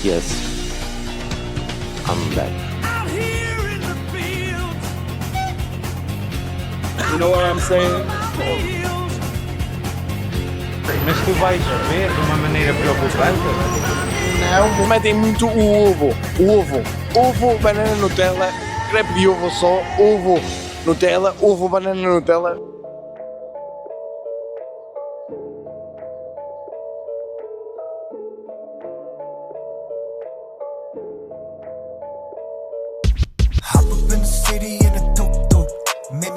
Yes, I'm back. You know what I'm saying? Mas tu vais ver de uma maneira preocupante? Não, metem muito ovo. Ovo, banana Nutella, crepe de ovo só, ovo, Nutella, ovo, banana Nutella.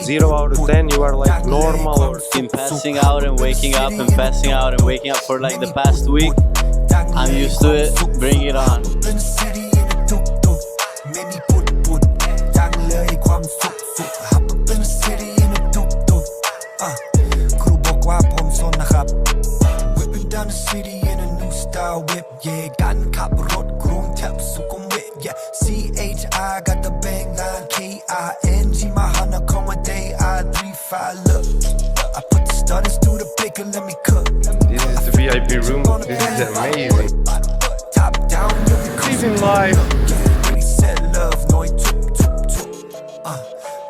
Zero out of 10, you are like normal or Been passing out and waking up and passing out and waking up for like the past week. I'm used to it. Bring it on. CHI got the bang line, KING, my Honda come a day, I-35, look, I put the starters through the baker, let me cook. This is the VIP room, this is amazing. Top down, Living life. Really said love, no it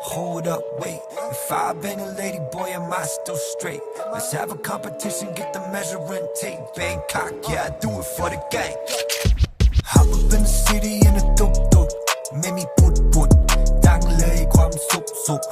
hold up, wait, if I bang a lady, boy, am I still straight? Let's have a competition, get the measuring tape, Bangkok, yeah, I do it for the gang. Hop up in the city in a tuk-tuk ไม่มีปุดปุดดังเลยความสุข